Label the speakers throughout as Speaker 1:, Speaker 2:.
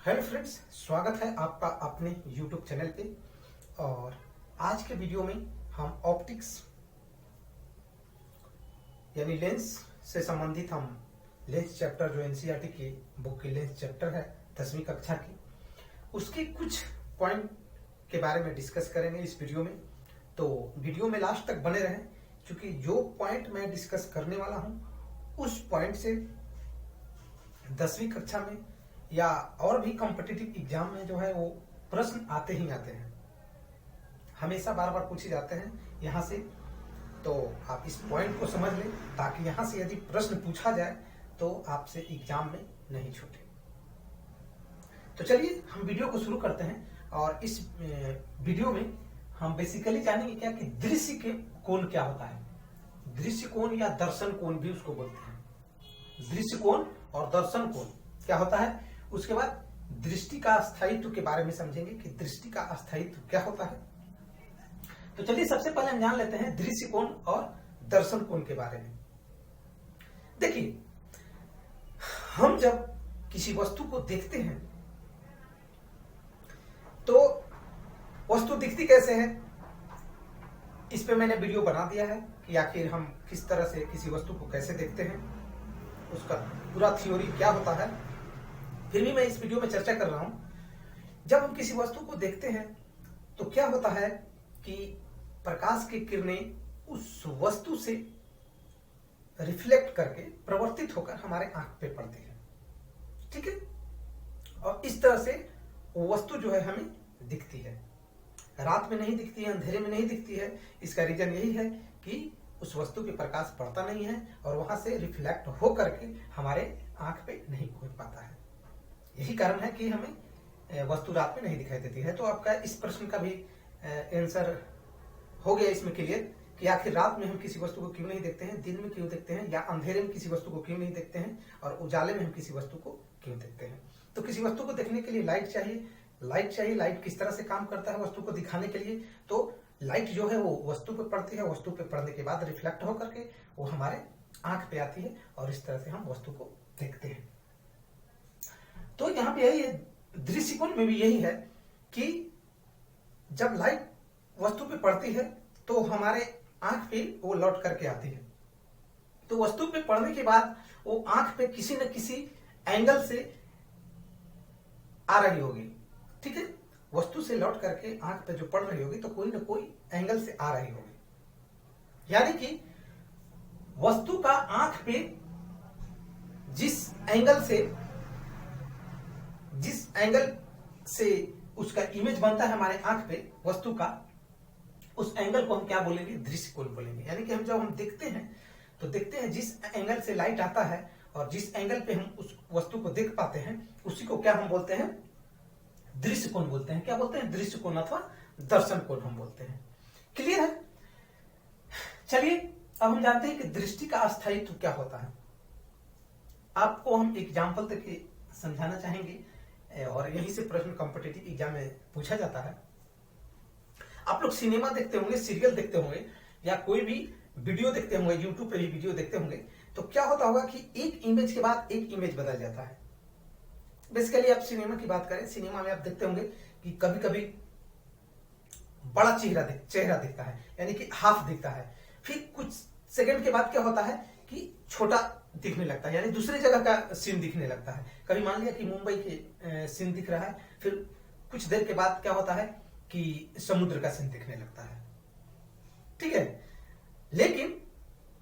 Speaker 1: Hello friends, स्वागत है आपका अपने YouTube चैनल पे। और आज के वीडियो में हम ऑप्टिक्स यानी लेंस से संबंधित हम लेंस चैप्टर जो एनसीईआरटी की बुक की लेंस चैप्टर है 10वीं कक्षा की, उसके कुछ पॉइंट के बारे में डिस्कस करेंगे इस वीडियो में। तो वीडियो में लास्ट तक बने रहें, क्योंकि जो पॉइंट मैं डिस्कस करने वाला हूं उस पॉइंट से 10वीं कक्षा में या और भी कॉम्पिटिटिव एग्जाम में जो है वो प्रश्न आते ही आते हैं, हमेशा बार बार पूछे जाते हैं यहाँ से। तो आप इस पॉइंट को समझ लें ताकि यहाँ से यदि प्रश्न पूछा जाए तो आपसे एग्जाम में नहीं छूटे। तो चलिए हम वीडियो को शुरू करते हैं। और इस वीडियो में हम बेसिकली जानेंगे क्या कि दृश्य के कोण क्या होता है। दृश्य कोण या दर्शन कोण भी उसको बोलते हैं। दृश्य कोण और दर्शन कोण क्या होता है, उसके बाद दृष्टि का स्थायित्व के बारे में समझेंगे कि दृष्टि का स्थायित्व क्या होता है। तो चलिए सबसे पहले हम जान लेते हैं दृश्य कोण और दर्शन कोण के बारे में। देखिए, हम जब किसी वस्तु को देखते हैं तो वस्तु दिखती कैसे है, इस पे मैंने वीडियो बना दिया है कि आखिर हम किस तरह से किसी वस्तु को कैसे देखते हैं, उसका पूरा थ्योरी क्या होता है। फिर भी मैं इस वीडियो में चर्चा कर रहा हूं। जब हम किसी वस्तु को देखते हैं तो क्या होता है कि प्रकाश की किरणें उस वस्तु से रिफ्लेक्ट करके प्रवर्तित होकर हमारे आंख पे पड़ती है, ठीक है। और इस तरह से वो वस्तु जो है हमें दिखती है। रात में नहीं दिखती है, अंधेरे में नहीं दिखती है। इसका रीजन यही है कि उस वस्तु पे प्रकाश पड़ता नहीं है और वहां से रिफ्लेक्ट हो करके हमारे आंख पे नहीं पहुंच पाता है। यही कारण है कि हमें वस्तु रात में नहीं दिखाई देती है। तो आपका इस प्रश्न का भी आंसर हो गया इसमें क्लियर कि आखिर रात में हम किसी वस्तु को क्यों नहीं देखते हैं, दिन में क्यों देखते हैं, या अंधेरे में किसी वस्तु को क्यों नहीं देखते हैं, और उजाले में हम किसी वस्तु को क्यों देखते हैं। तो किसी वस्तु को देखने के लिए लाइट चाहिए। लाइट किस तरह से काम करता है वस्तु को दिखाने के लिए, तो लाइट जो है वो वस्तु पे पड़ती है, वस्तु पे पड़ने के बाद रिफ्लेक्ट होकर के वो हमारे आंख पे आती है और इस तरह से हम वस्तु को देखते हैं। तो यहाँ पे यही है, दृष्टिकोण में भी यही है कि जब लाइट वस्तु पे पड़ती है तो हमारे आंख पे वो लौट करके आती है। तो वस्तु पे पड़ने के बाद वो आंख पे किसी न किसी एंगल से आ रही होगी, ठीक है। वस्तु से लौट करके आंख पे जो पड़ रही होगी तो कोई ना कोई एंगल से आ रही होगी। यानी कि वस्तु का आंख पे जिस एंगल से उसका इमेज बनता है हमारे आंख पे वस्तु का, उस एंगल को हम क्या बोलेंगे, दृश्य कोण बोलेंगे। यानी कि जब हम देखते हैं तो देखते हैं जिस एंगल से लाइट आता है और जिस एंगल पे हम उस वस्तु को देख पाते हैं उसी को क्या हम बोलते हैं, दृश्य कोण बोलते हैं। क्या बोलते हैं, दृश्य कोण अथवा दर्शन कोण हम बोलते हैं। क्लियर है। चलिए अब हम जानते हैं कि दृष्टि का अस्थायित्व क्या होता है। आपको हम एग्जाम्पल देके समझाना चाहेंगे और यहीं से प्रश्न कॉम्पिटिटिव एग्जाम में पूछा जाता है। आप लोग सिनेमा देखते होंगे, सीरियल देखते होंगे, या कोई भी वीडियो देखते होंगे, यूट्यूब पे भी वीडियो देखते होंगे, तो क्या होता होगा कि एक इमेज के बाद एक इमेज बदल जाता है। बेसिकली आप सिनेमा की बात करें, सिनेमा में आप देखते होंगे कि कभी कभी बड़ा चेहरा दिखता है, यानी कि हाफ दिखता है। फिर कुछ सेकंड के बाद क्या होता है कि छोटा दिखने लगता है, यानी दूसरी जगह का सीन दिखने लगता है। कभी मान लिया कि मुंबई के सीन दिख रहा है, फिर कुछ देर के बाद क्या होता है कि समुद्र का सीन दिखने लगता है, ठीक है। लेकिन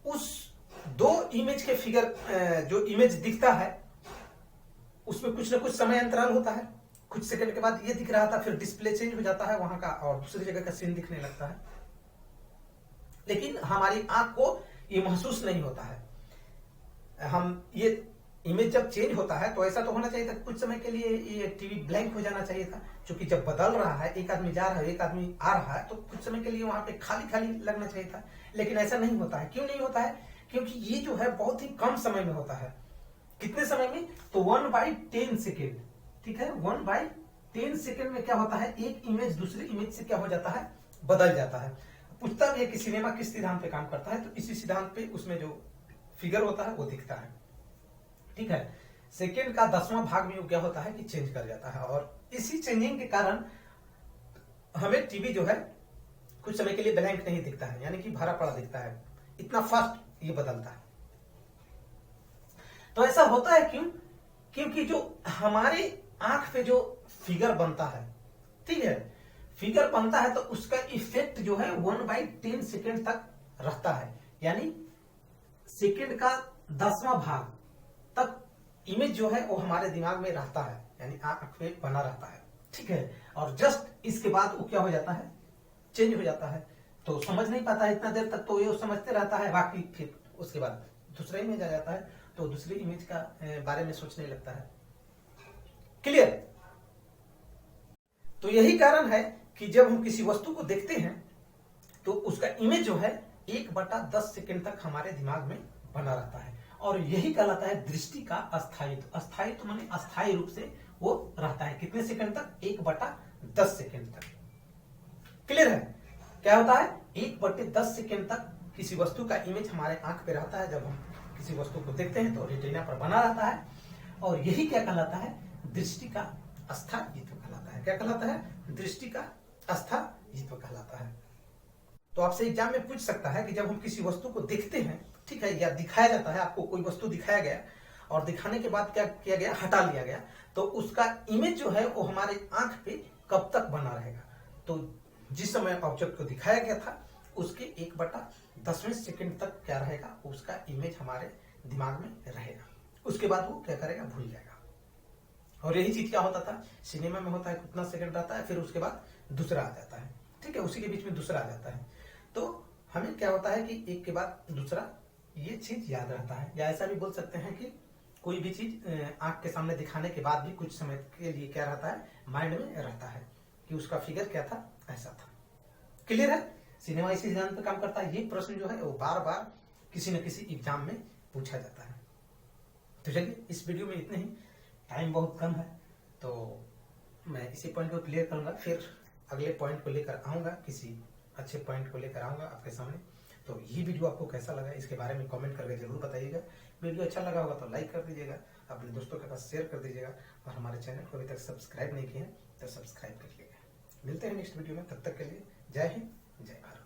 Speaker 1: उस दो इमेज के फिगर जो इमेज दिखता है उसमें कुछ ना कुछ समय अंतराल होता है। कुछ सेकंड के बाद ये दिख रहा था, फिर डिस्प्ले चेंज हो जाता है वहां का और दूसरी जगह का सीन दिखने लगता है। लेकिन हमारी आंख को ये महसूस नहीं होता है। हम ये इमेज जब चेंज होता है तो ऐसा तो होना चाहिए था, कुछ समय के लिए ये टीवी ब्लैंक हो जाना चाहिए था, क्योंकि जब बदल रहा है, एक आदमी जा रहा है, एक आदमी आ रहा है, तो कुछ समय के लिए वहां पे खाली खाली लगना चाहिए था। लेकिन ऐसा नहीं होता है। क्यों नहीं होता है, क्योंकि ये जो है बहुत ही कम समय में होता है। कितने समय में, तो 1/10 सेकेंड, ठीक है। 1/10 सेकेंड में क्या होता है, एक इमेज दूसरी इमेज से क्या हो जाता है, बदल जाता है। पूछता भी है कि सिनेमा किस सिद्धांत पे काम करता है, तो इसी सिद्धांत पे उसमें जो फिगर होता है वो दिखता है, ठीक है। सेकेंड का 10वां भाग में वो क्या होता है कि चेंज कर जाता है, और इसी चेंजिंग के कारण हमें टीवी जो है कुछ समय के लिए ब्लैंक नहीं दिखता है, यानी कि भरा पड़ा दिखता है, इतना फास्ट ये बदलता है। तो ऐसा होता है क्यों? क्योंकि जो हमारे आंख पे जो फिगर बनता है, ठीक है, फिगर बनता है तो उसका इफेक्ट जो है 1/10 सेकेंड तक रहता है, यानी सेकेंड का 10वां भाग तक इमेज जो है वो हमारे दिमाग में रहता है, यानी आंख पे बना रहता है, ठीक है। और जस्ट इसके बाद वो क्या हो जाता है, चेंज हो जाता है, तो समझ नहीं पाता है इतना देर तक, तो ये समझते रहता है, बाकी फिर उसके बाद दूसरा इमेज आ जाता है, तो दूसरी इमेज का बारे में सोचने लगता है। क्लियर? तो यही कारण है कि जब हम किसी वस्तु को देखते हैं तो उसका इमेज जो है 1/10 सेकेंड तक हमारे दिमाग में बना रहता है, और यही कहलाता है दृष्टि का अस्थायित्व। अस्थायित्व माने अस्थायी रूप से वो रहता है कितने सेकेंड तक? 1/10 सेकेंड तक। क्लियर है? क्या होता है? 1/10 सेकेंड तक किसी वस्तु का इमेज हमारे आंख पे रहता है, जब हम किसी वस्तु को देखते हैं तो रेटिना पर बना रहता है, और यही क्या कहलाता है? दृष्टि का अस्थायित्व कहलाता है। क्या कहलाता है? दृष्टि का अस्थायित्व कहलाता है। तो आपसे एग्जाम में पूछ सकता है कि जब हम किसी वस्तु को देखते हैं, ठीक है, या दिखाया जाता है, आपको कोई वस्तु दिखाया गया और दिखाने के बाद क्या किया गया? हटा लिया गया, तो उसका इमेज जो है वो हमारे आंख पे कब तक बना रहेगा? तो जिस समय ऑब्जेक्ट को दिखाया गया था उसके 1/10वें सेकेंड तक क्या रहेगा? उसका इमेज हमारे दिमाग में रहेगा, उसके बाद वो क्या करेगा? भूल जाएगा। और यही चीज क्या होता था सिनेमा में होता है, कितना सेकंड रहता है, फिर उसके बाद दूसरा आ जाता है, ठीक है, उसी के बीच में दूसरा आ जाता है। तो हमें क्या होता है कि एक के बाद दूसरा ये चीज याद रहता है, या ऐसा भी बोल सकते हैं कि कोई भी चीज आंख के सामने दिखाने के बाद भी कुछ समय के लिए क्या रहता है? माइंड में रहता है कि उसका फिगर क्या था, ऐसा था। क्लियर है? सिनेमा इसी सिद्धांत पर काम करता है। ये प्रश्न जो है वो बार बार किसी न किसी एग्जाम में पूछा जाता है। तो चलिए इस वीडियो में इतने ही, टाइम बहुत कम है, तो मैं इसी पॉइंट को क्लियर करूंगा, फिर अगले पॉइंट को लेकर आऊंगा, किसी अच्छे पॉइंट को लेकर आऊंगा आपके सामने। तो ये वीडियो आपको कैसा लगा इसके बारे में कमेंट करके जरूर बताइएगा। वीडियो अच्छा लगा होगा तो लाइक कर दीजिएगा, अपने दोस्तों के पास शेयर कर दीजिएगा, और हमारे चैनल को अभी तक सब्सक्राइब नहीं किया है तो सब्सक्राइब कर लीजिएगा। मिलते हैं नेक्स्ट वीडियो में, तब तक के लिए जय हिंद, जय भारत।